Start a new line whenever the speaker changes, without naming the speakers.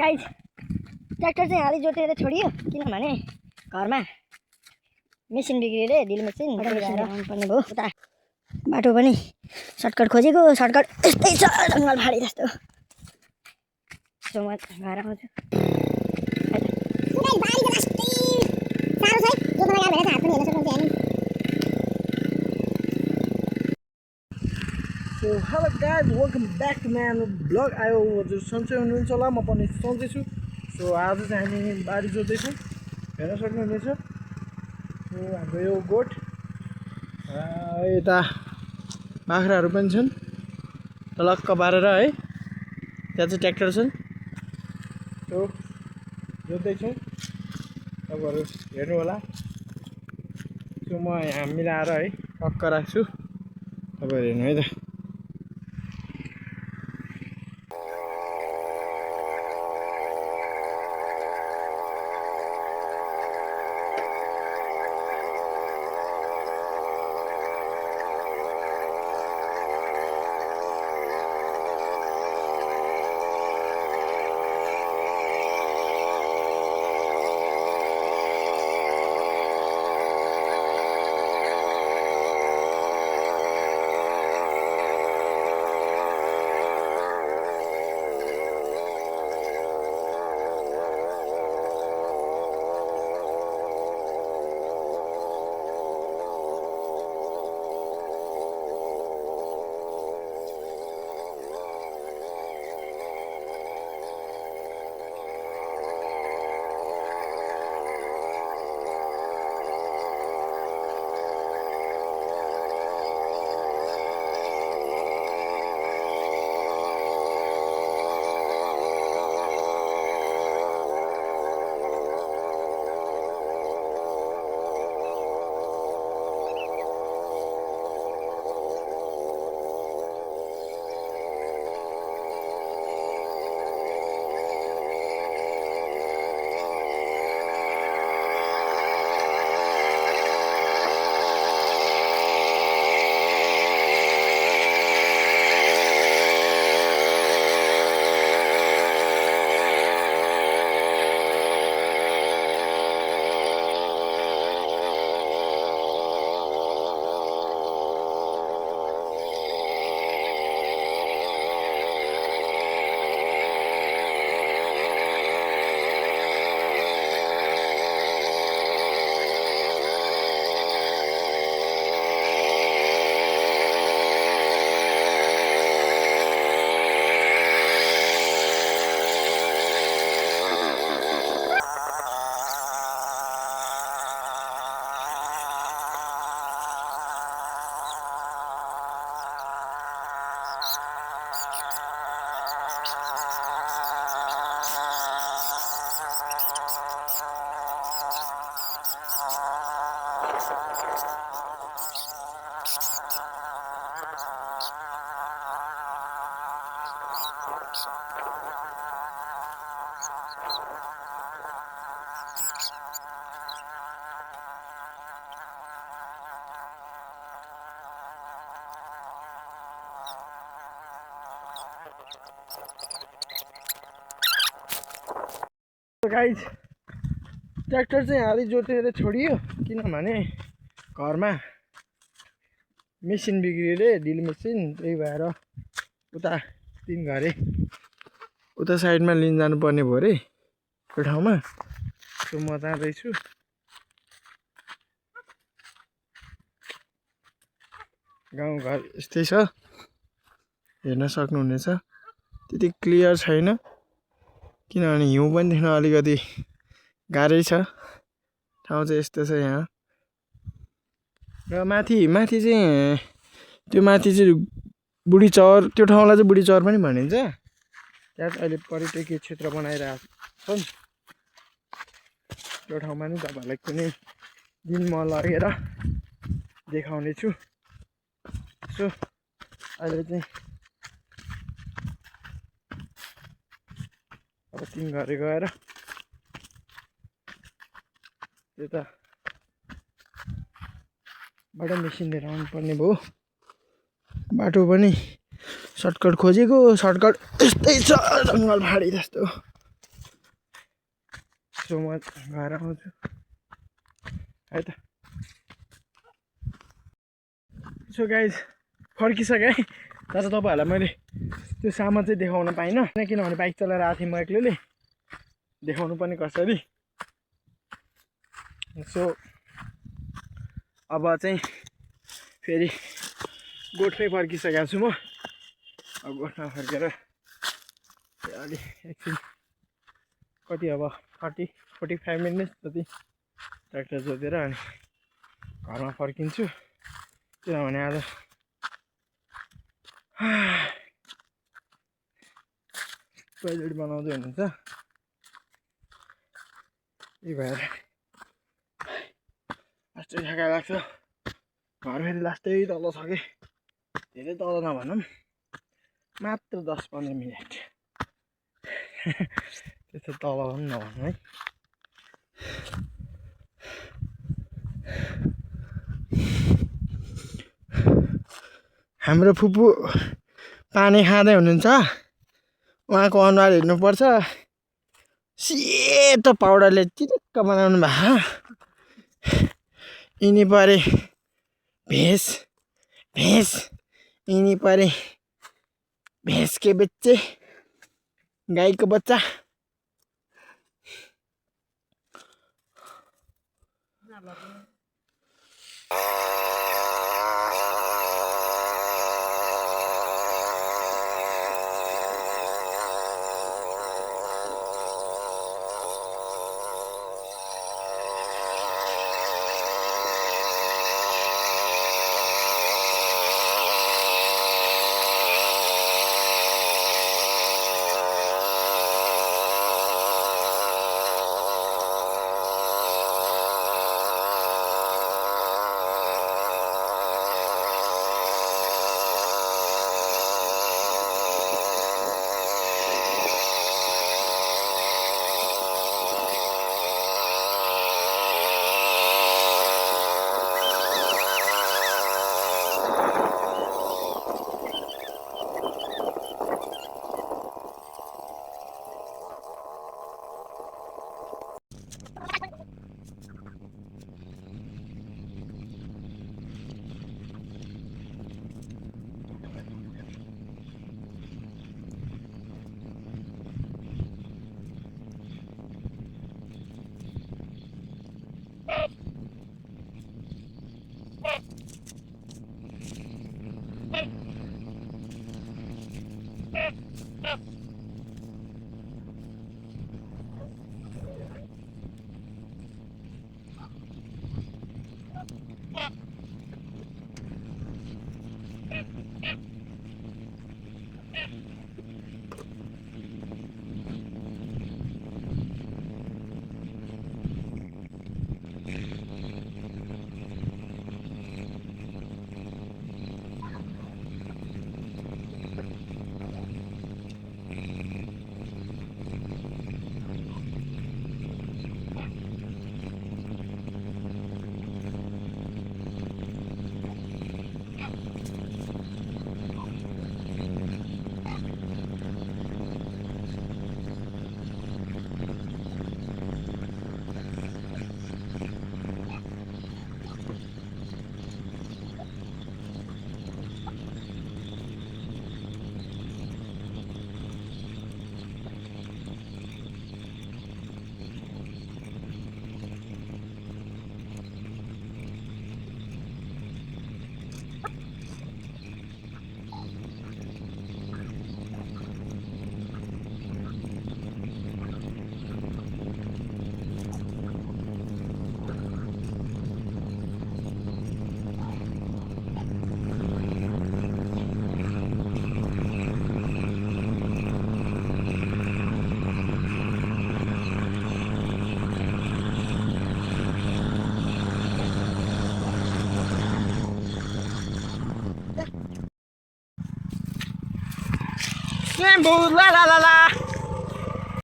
Guys tractor चाहिँ हाली जोतेर छोडियो किनभने घरमा मेसिन बिग्रियो रे ड्रिल मेसिन पर्ने भयो उता बाटो पनि सर्टकट खोजेको सर्टकट यस्तै छ जङ्गल फाडी जस्तो सो म घर आउँछु
So hello guys, welcome back to my vlog. आयो हजुर सन्चै हुनुहुन्छ होला म पनि सन्चै छु। सो आज चाहिँ हामी बारी जोत्दैछौँ हेर्न सक्नुहुनेछ। सो हाम्रो यो गोठ यता बाख्राहरू पनि छन् तलक्क पारेर है त्यहाँ चाहिँ ट्र्याक्टर छन्। सो जोत्दैछौँ तपाईँहरू हेर्नु होला। सो म यहाँ मिलाएर है टक्क राख्छु तपाईँहरू हेर्नु है त। गाइज ट्र्याक्टर चाहिँ हाली जोतेर छोडियो किनभने घरमा मेसिन बिग्रियो रे ड्रिल मेसिन। त्यही भएर उता तिन घरे उता साइडमा लिन जानुपर्ने भयो अरे त्यो ठाउँमा। सो म जाँदैछु। गाउँघर यस्तै छ हेर्न सक्नुहुनेछ। त्यति क्लियर छैन किनभने हिउँ पनि देख्न अलिकति गाह्रै छ। ठाउँ चाहिँ यस्तो छ यहाँ। र माथि चाहिँ त्यो माथि चाहिँ बुढी चौर, त्यो ठाउँलाई चाहिँ बुढी चौर पनि भनिन्छ। त्यहाँ चाहिँ अहिले पर्यटकीय क्षेत्र बनाइरहेको छन्। त्यो ठाउँमा नि तपाईँहरूलाई कुनै दिन म लगेर देखाउने छु। सो अहिले चाहिँ अब तिन घरे गएर त्यताबाट मेसिन लिएर आउनुपर्ने भयो। बाटो पनि सर्टकट खोजेको सर्टकट यस्तै छ जङ्गल फाडी जस्तो। सो म घर आउँछु है त। सो गाइज फर्किसकेँ है, तर तपाईँहरूलाई मैले त्यो सामान चाहिँ देखाउन पाइनँ किनभने बाइक चलाएर आएको थिएँ म एक्लैले, देखाउनु पनि कसरी। सो अब चाहिँ फेरि गोठमै फर्किसकेको छु म। अब गोठमा फर्केर अलि एकछिन कति अब 30-45 मिनट जति ट्र्याक्टर जोतेर अनि घरमा फर्किन्छु, किनभने आज टोइलेट बनाउँदै हुनुहुन्छ। त्यही भएर लास्टै थकाइ लाग्छ। घर फेरि लास्टै तल छ कि, धेरै तल नभनौँ, मात्र 10-15 मिनट त्यस्तो तल पनि नभनौँ है। हाम्रो फुपू पानी खाँदै हुनुहुन्छ, उहाँको अनुहार हेर्नुपर्छ, सेतो पाउडरले चिरिक्क बनाउनु भएको। यिनी परे भैंस यिनी परे भैंस के बच्चे, गाईको बच्चा। Rainbow, la la la la.